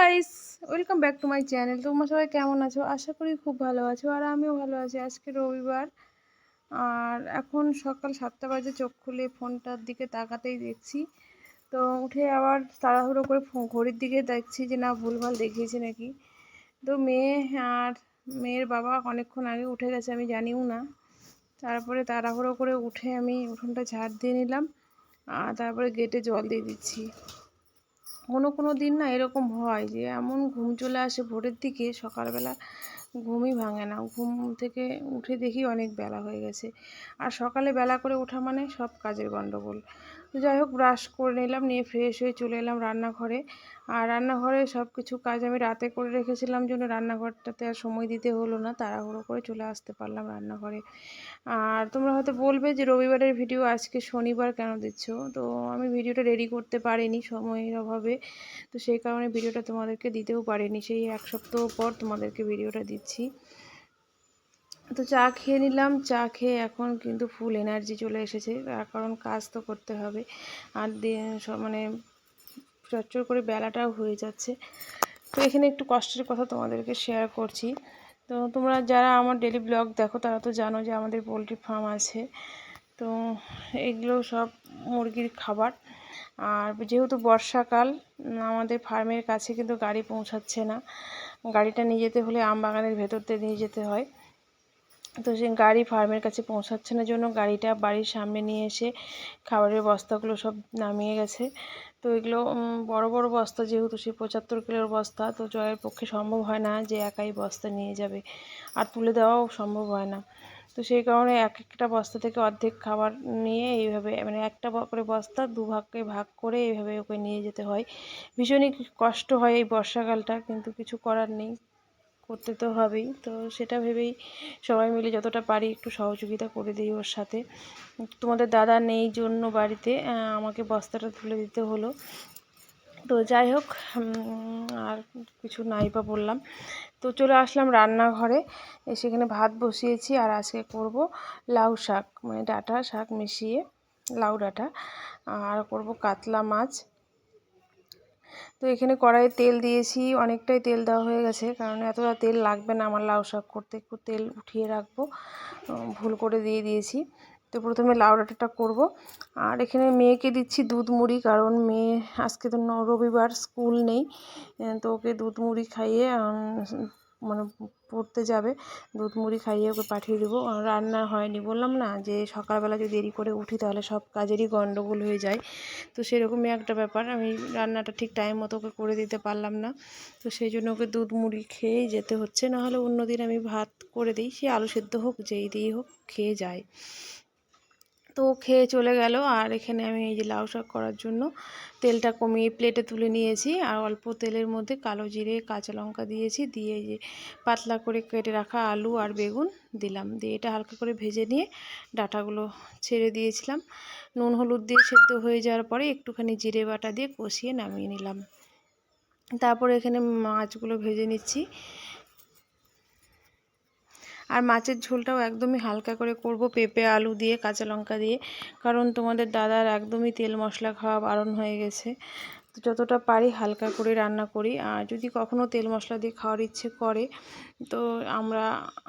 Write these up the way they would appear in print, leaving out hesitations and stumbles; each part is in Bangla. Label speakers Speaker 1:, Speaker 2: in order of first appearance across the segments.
Speaker 1: Guys, welcome back to my channel. তোমরা সবাই কেমন আছো? আশা করি খুব ভালো আছো, আর আমিও ভালো আছি। আজকে রবিবার, আর এখন সকাল 7টা বাজে। চোখ খুলে ফোনটার দিকে তাকাতেই দেখছি, তো উঠে আবার তাড়াহুড়ো করে ঘড়ির দিকে দেখছি যে না ভুলভাল দেখিয়েছে নাকি। তো আর মেয়ের বাবা অনেকক্ষণ আগে উঠে গেছে, আমি জানিও না। তারপরে তাড়াহুড়ো করে উঠে আমি উঠোনটা ঝাড় দিয়ে নিলাম, আর তারপরে গেটে জল দিয়ে দিচ্ছি। কোনো দিন না এরকম হয় যে এমন ঘুম চলে আসে ভোরের দিকে, সকালবেলা ঘুমই ভাঙে না। ঘুম থেকে উঠে দেখি অনেক বেলা হয়ে গেছে, আর সকালে বেলা করে ওঠা মানে সব কাজের গন্ডগোল। তো যাই হোক, ব্রাশ করে নিলাম, নিয়ে ফ্রেশ হয়ে চলে এলাম রান্নাঘরে। আর রান্নাঘরে সব কিছু কাজ আমি রাতে করে রেখেছিলাম জন্য রান্নাঘরটাতে আর সময় দিতে হলো না, তাড়াহুড়ো করে চলে আসতে পারলাম রান্নাঘরে। আর তোমরা হয়তো বলবে যে রবিবারের ভিডিও আজকে শনিবার কেন দিচ্ছ? তো আমি ভিডিওটা রেডি করতে পারিনি সময়ের অভাবে, তো সেই কারণে ভিডিওটা তোমাদেরকে দিতেও পারিনি। সেই এক সপ্তাহ পর তোমাদেরকে ভিডিওটা দিচ্ছি। তো চা খেয়ে নিলাম, চা খেয়ে এখন কিন্তু ফুল এনার্জি চলে এসেছে, তার কারণ কাজ তো করতে হবে। আর মানে চচ্চর করে বেলাটাও হয়ে যাচ্ছে। তো এখানে একটু কষ্টের কথা তোমাদেরকে শেয়ার করছি। তো তোমরা যারা আমার ডেলি ব্লগ দেখো তারা তো জানো যে আমাদের পোলট্রি ফার্ম আছে। তো এগুলো সব মুরগির খাবার। আর যেহেতু বর্ষাকাল, আমাদের ফার্মের কাছে কিন্তু গাড়ি পৌঁছাচ্ছে না। গাড়িটা নিয়ে যেতে হলে আমবাগানের ভেতর দিয়ে নিয়ে যেতে হয়। তো সেই গাড়ি ফার্মের কাছে পৌঁছাচ্ছে না জন্য গাড়িটা বাড়ির সামনে নিয়ে এসে খাবারের বস্তাগুলো সব নামিয়ে গেছে। তো এগুলো বড় বড় বস্তা, যেহেতু সেই 75 কিলোর বস্তা, তো জয়ের পক্ষে সম্ভব হয় না যে একাই বস্তা নিয়ে যাবে, আর তুলে দেওয়াও সম্ভব হয় না। তো সেই কারণে এক একটা বস্তা থেকে অর্ধেক খাবার নিয়ে এইভাবে, মানে একটা করে বস্তা দুভাগে ভাগ করে এইভাবে ওকে নিয়ে যেতে হয়। ভীষণই কষ্ট হয় এই বর্ষাকালটা, কিন্তু কিছু করার নেই, করতে তো হবেই। তো সেটা ভেবেই সবাই মিলে যতটা পারি একটু সহযোগিতা করে দিই ওর সাথে। তোমাদের দাদা নেই জন্য বাড়িতে আমাকে বস্তাটা তুলে দিতে হলো। তো যাই হোক, আর কিছু নাই বা বললাম। তো চলে আসলাম রান্নাঘরে, সেখানে ভাত বসিয়েছি, আর আজকে করব লাউ শাক, মানে ডাঁটা শাক মিশিয়ে লাউ ডাঁটা, আর করব কাতলা মাছ। তো এখানে কড়াইয়ে তেল দিয়েছি, অনেকটাই তেল দেওয়া হয়ে গেছে, কারণ এতটা তেল লাগবে না আমার লাউ শাক করতে, একটু তেল উঠিয়ে রাখবো, ভুল করে দিয়ে দিয়েছি। তো প্রথমে লাউ ডাঁটাটা করবো। আর এখানে মেয়েকে দিচ্ছি দুধ মুড়ি, কারণ মেয়ে আজকে তো রবিবার, স্কুল নেই। তো ওকে দুধ মুড়ি খাইয়ে মানে পড়তে যাবে, দুধ মুড়ি খাইয়ে ওকে পাঠিয়ে দেবো। রান্না হয়নি, বললাম না যে সকালবেলা যদি দেরি করে উঠি তাহলে সব কাজেরই গন্ডগোল হয়ে যায়। তো সেরকমই একটা ব্যাপার, আমি রান্নাটা ঠিক টাইম মতো ওকে করে দিতে পারলাম না। তো সেই জন্য ওকে দুধ মুড়ি খেয়েই যেতে হচ্ছে, নাহলে অন্য দিন আমি ভাত করে দিই, সে আলু সেদ্ধ হোক যেই দিয়েই হোক খেয়ে যায়। তো খেয়ে চলে গেল। আর এখানে আমি এই যে লাউ শাক করার জন্য তেলটা কমিয়ে প্লেটে তুলে নিয়েছি, আর অল্প তেলের মধ্যে কালো জিরে কাঁচা লঙ্কা দিয়েছি, দিয়ে এই যে পাতলা করে কেটে রাখা আলু আর বেগুন দিলাম, দিয়ে এটা হালকা করে ভেজে নিয়ে ডাঁটাগুলো ছেড়ে দিয়েছিলাম। নুন হলুদ দিয়ে সেদ্ধ হয়ে যাওয়ার পরে একটুখানি জিরে বাটা দিয়ে কষিয়ে নামিয়ে নিলাম। তারপরে এখানে মাছগুলো ভেজে নিচ্ছি। আর মাছের ঝোলটাও একদমই হালকা করে করব, পেঁপে আলু দিয়ে কাঁচা লঙ্কা দিয়ে, কারণ তোমাদের দাদার একদমই তেল মশলা খাওয়া বারণ হয়ে গেছে। তো যতটা পারি হালকা করে রান্না করি, আর যদি কখনো তেল মশলা দিয়ে খাওয়ার ইচ্ছে করে তো আমরা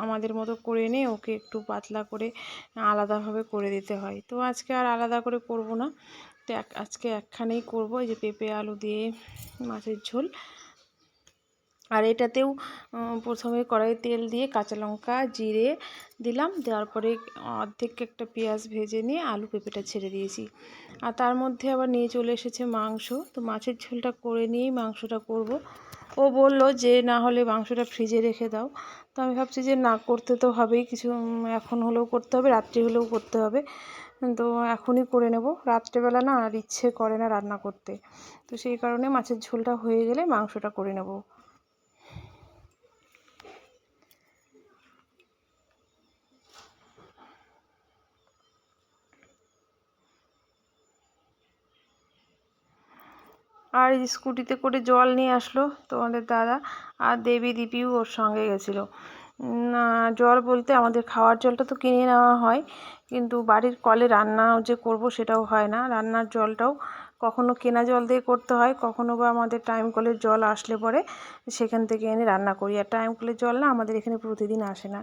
Speaker 1: আমাদের মতো করে এনে ওকে একটু পাতলা করে আলাদাভাবে করে দিতে হয়। তো আজকে আর আলাদা করে করব না, তো আজকে একখানেই করব, এই যে পেঁপে আলু দিয়ে মাছের ঝোল। আর এটাতেও প্রথমে কড়াইয়ে তেল দিয়ে কাঁচা লঙ্কা জিরে দিলাম, দেওয়ার পরে অর্ধেক একটা পেঁয়াজ ভেজে নিয়ে আলু পেঁপেটা ছেড়ে দিয়েছি। আর তার মধ্যে আবার নিয়ে চলে এসেছে মাংস। তো মাছের ঝোলটা করে নিয়েই মাংসটা করব। ও বলল যে না হলে মাংসটা ফ্রিজে রেখে দাও। তো আমি ভাবছি যে না, করতে তো হবেই, কিছু এখন হলেও করতে হবে, রাত্রি হলেও করতে হবে। তো এখনই করে নেব, রাত্রেবেলা না আর ইচ্ছে করে না রান্না করতে। তো সেই কারণে মাছের ঝোলটা হয়ে গেলে মাংসটা করে নেব। আর এই স্কুটিতে করে জল নিয়ে আসলো তোমাদের দাদা, আর দেবী দীপিও ওর সঙ্গে গেছিলো। না, জল বলতে আমাদের খাওয়ার জলটা তো কিনে নেওয়া হয়, কিন্তু বাড়ির কলে রান্না যে করব সেটাও হয় না, রান্নার জলটাও কখনো কেনা জল দিয়ে করতে হয়, কখনো বা আমাদের টাইম কলের জল আসলে পরে সেখান থেকে এনে রান্না করি। আর টাইম কলের জল না আমাদের এখানে প্রতিদিন আসে না,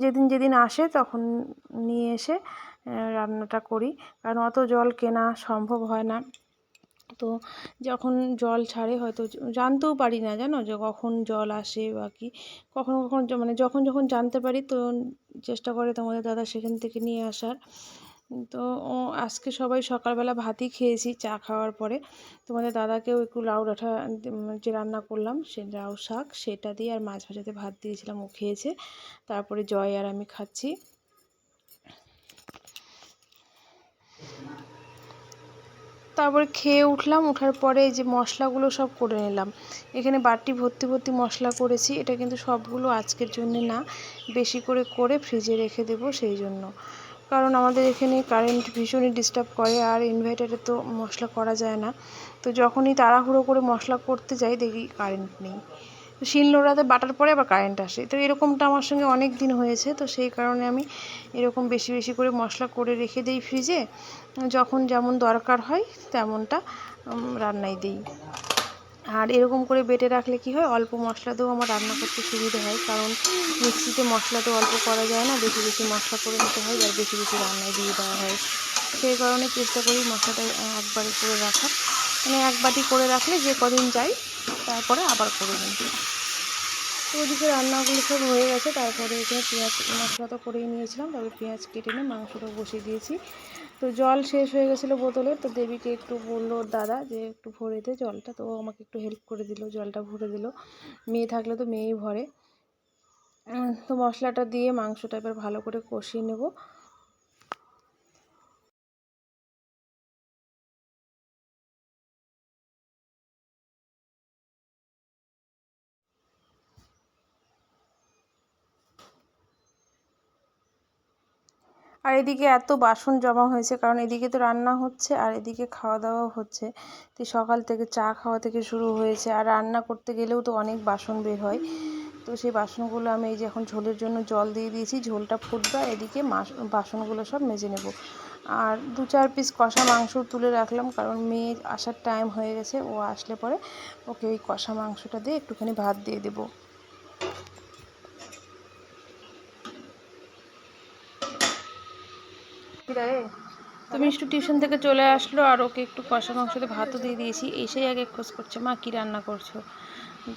Speaker 1: যেদিন যেদিন আসে তখন নিয়ে এসে রান্নাটা করি, কারণ অত জল কেনা সম্ভব হয় না। তো যখন জল ছাড়ে হয়তো জানতেও পারি না, জানো, যে কখন জল আসে বা কি, কখনো কখনো মানে যখন যখন জানতে পারি তো চেষ্টা করে তোমাদের দাদা সেখান থেকে নিয়ে আসার। তো আজকে সবাই সকালবেলা ভাতই খেয়েছি, চা খাওয়ার পরে তোমাদের দাদাকেও একটু লাউ ডাঁটা যে রান্না করলাম সে লাউ শাক সেটা দিয়ে আর মাছ ভাজাতে ভাত দিয়েছিলাম, ও খেয়েছে। তারপরে জয় আর আমি খাচ্ছি। তারপরে খেয়ে উঠলাম, ওঠার পরে এই যে মশলাগুলো সব করে নিলাম। এখানে বাটি ভর্তি ভর্তি মশলা করেছি, এটা কিন্তু সবগুলো আজকের জন্য না, বেশি করে করে ফ্রিজে রেখে দেবো সেই জন্য। কারণ আমাদের এখানে কারেন্ট ভীষণই ডিস্টার্ব করে, আর ইনভার্টারে তো মশলা করা যায় না। তো যখনই তাড়াহুড়ো করে মশলা করতে যাই দেখি কারেন্ট নেই, তো শিলনোড়াতে বাটার পরে আবার কারেন্ট আসে। তো এরকমটা আমার সঙ্গে অনেক দিন হয়েছে, তো সেই কারণে আমি এরকম বেশি বেশি করে মশলা করে রেখে দিই ফ্রিজে, যখন যেমন দরকার হয় তেমনটা রান্নায় দিই। আর এরকম করে বেটে রাখলে কি হয়, অল্প মশলাতেও আমার রান্না করতে সুবিধা হয়, কারণ মিক্সিতে মশলা তো অল্প করা যায় না, বেশি বেশি মশলা করে নিতে হয় আর বেশি বেশি রান্নায় দিয়ে দেওয়া হয়। সেই কারণে চেষ্টা করি মশলাটা একবারে করে রাখার, মানে এক বাটি করে রাখলে যে কদিন যাই তারপরে আবার করে নিই। তো ওদিকে রান্নাগুলো সব হয়ে গেছে, তারপরে এখানে পেঁয়াজ মশলা তো করেই নিয়েছিলাম, তারপরে পেঁয়াজ কেটে নিয়ে মাংসটা বসিয়ে দিয়েছি। তো জল শেষ হয়ে গেছিলো বোতলে, তো দেবীকে একটু বললো দাদা যে একটু ভরে দে জলটা, তো আমাকে একটু হেল্প করে দিল, জলটা ভরে দিল। মেয়ে থাকলে তো মেয়েই ভরে। তো মশলাটা দিয়ে মাংসটা এবার ভালো করে কষিয়ে নেব। আর এদিকে এত বাসন জমা হয়েছে, কারণ এদিকে তো রান্না হচ্ছে আর এদিকে খাওয়া দাওয়াও হচ্ছে। তো সকাল থেকে চা খাওয়া থেকে শুরু হয়েছে, আর রান্না করতে গেলেও তো অনেক বাসন বের হয়। তো সেই বাসনগুলো আমি এই যে এখন ঝোলের জন্য জল দিয়ে দিয়েছি, ঝোলটা ফুটবে, এদিকে বাসনগুলো সব মেজে নেব। আর 2-4 পিস কষা মাংস তুলে রাখলাম, কারণ মেয়ে আসার টাইম হয়ে গেছে, ও আসলে পরে ওকে ওই কষা মাংসটা দিয়ে একটুখানি ভাত দিয়ে দেবো। তো মিষ্টু টিউশন থেকে চলে আসলো, আর ওকে একটু কষা মাংসতে ভাতও দিয়ে দিয়েছি। এসেই আগে খোঁজ করছে, মা কী রান্না করছো।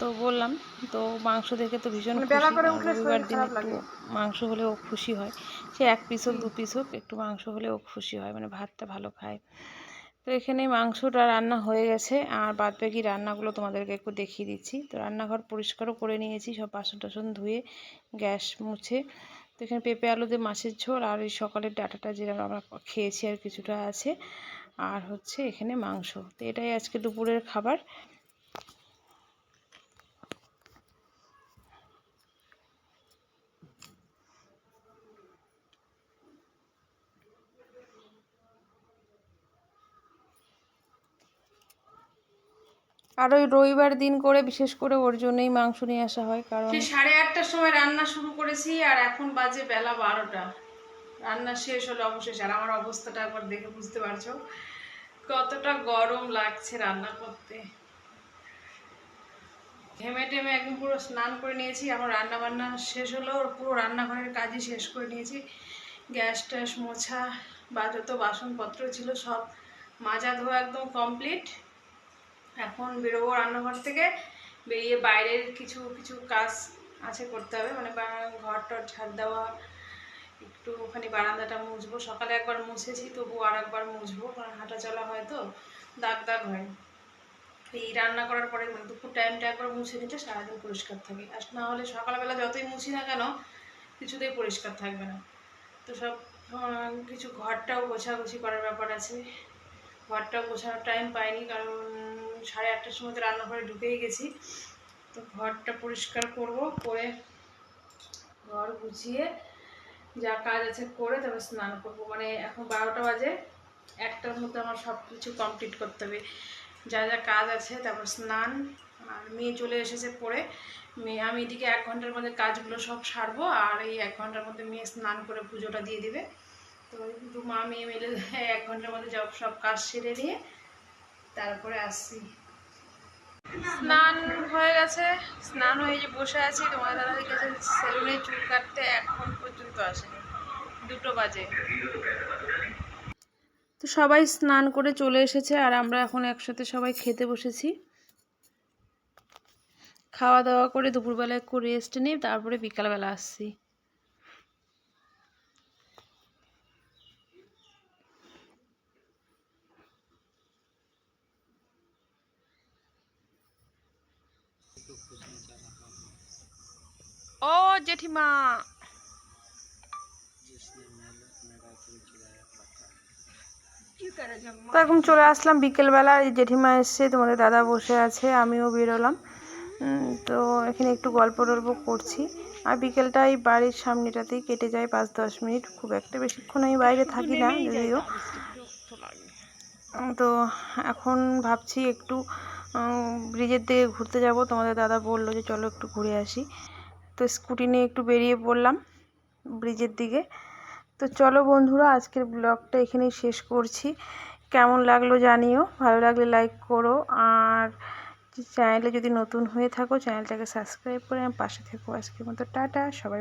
Speaker 1: তো বললাম, তো মাংস দেখে তো ভীষণ খুশি, আর রবিবার দিন একটু মাংস হলে ও খুশি হয়, সে 1 পিস হোক 2 পিস হোক একটু মাংস হলে ও খুশি হয়, মানে ভাতটা ভালো খায়। তো এখানে মাংসটা রান্না হয়ে গেছে, আর বাদবাকি রান্নাগুলো তোমাদেরকে একটু দেখিয়ে দিচ্ছি। তো রান্নাঘর পরিষ্কারও করে নিয়েছি, সব বাসন টাসন ধুয়ে গ্যাস মুছে। তো এখানে পেঁপে আলু দিয়ে মাছের ঝোল, আর এই সকালের ডাটাটা যেটা আমরা খেয়েছি আর কিছুটা আছে, আর হচ্ছে এখানে মাংস। তো এটাই আজকে দুপুরের খাবার। আর ওই রবিবার দিন করে বিশেষ করে ওর জন্যই মাংস নিয়ে আসা হয়, কারণ 8:30টার সময় রান্না শুরু করেছি আর এখন বাজে বেলা 12টা। রান্না শেষ হলো অবশেষে, আর আমার অবস্থাটা একবার দেখে বুঝতে পারছো কতটা গরম লাগছে রান্না করতে। ঘেমে টেমে একদম পুরো স্নান করে নিয়েছি, আমার রান্না বান্না শেষ হলো, পুরো রান্নাঘরের কাজই শেষ করে নিয়েছি। গ্যাস ট্যাস মোছা বা যত বাসনপত্র ছিল সব মাজা ধোয়া একদম কমপ্লিট। এখন বেরোবো রান্নাঘর থেকে, বেরিয়ে বাইরের কিছু কিছু কাজ আছে করতে হবে, মানে ঘর টর ঝাড় দেওয়া, একটু ওখানে বারান্দাটা মুছবো, সকালে একবার মুছেছি তবু আর একবার মুছবো, কারণ হাঁটা চলা হয় তো দাগ দাগ হয়। এই রান্না করার পরে মানে দুপুর টাইমটা একবার মুছে নিতে সারাদিন পরিষ্কার থাকে, আর না হলে সকালবেলা যতই মুছি না কেন কিছুতেই পরিষ্কার থাকবে না। তো সব কিছু ঘরটাও গোছাগুছি করার ব্যাপার আছে, ঘরটাও গোছানোর টাইম পাইনি, কারণ 8:30টার সময় তো রান্নাঘরে ঢুকেই গেছি। তো ঘরটা পরিষ্কার করব, করে ঘর গুছিয়ে যা কাজ আছে করে তারপর স্নান করবো। মানে এখন 12টা বাজে, 1টার মধ্যে আমার সব কিছু কমপ্লিট করতে হবে, যা যা কাজ আছে, তারপর স্নান। আর মেয়ে চলে এসেছে পড়ে, মেয়ে আমি এদিকে 1 ঘন্টার মধ্যে কাজগুলো সব সারবো, আর এই 1 ঘন্টার মধ্যে মেয়ে স্নান করে পুজোটা দিয়ে দেবে। তো মা মেয়ে মিলে 1 ঘন্টার মধ্যে সব কাজ সেরে নিয়ে তারপরে আসছি। স্নান হয়ে গেছে, স্নান হয়ে যে বসে আছি, তোমার দাদা গেছে সেলুনে চুল কাটতে, এখন পর্যন্ত আসেনি, 2টো বাজে। তো সবাই স্নান করে চলে এসেছে আর আমরা এখন একসাথে সবাই খেতে বসেছি। খাওয়া দাওয়া করে দুপুরবেলা একটু রেস্ট নিই, তারপরে বিকালবেলা আসছি। ও জেঠিমা, তো এখন চলে আসলাম বিকেলবেলা। এই জেঠিমা এসছে, তোমাদের দাদা বসে আছে, আমিও বেরোলাম। তো এখানে একটু গল্প টল্প করছি। আর বিকেলটা এই বাড়ির সামনেটাতেই কেটে যায় 5-10 মিনিট, খুব একটা বেশিক্ষণ আমি বাইরে থাকি না যদিও। তো এখন ভাবছি একটু ব্রিজের দিকে ঘুরতে যাব। তোমাদের দাদা বললো যে চলো একটু ঘুরে আসি, তো স্কুটি নিয়ে একটু বেরিয়ে পড়লাম ব্রিজের দিকে। তো চলো বন্ধুরা, আজকের ব্লগটা এখানেই শেষ করছি। কেমন লাগলো জানিও, ভালো লাগলে লাইক করো, আর চ্যানেলে যদি নতুন হয়ে থাকো চ্যানেলটাকে সাবস্ক্রাইব করে আমার পাশে থেকো। আজকের মতো টাটা সবাই।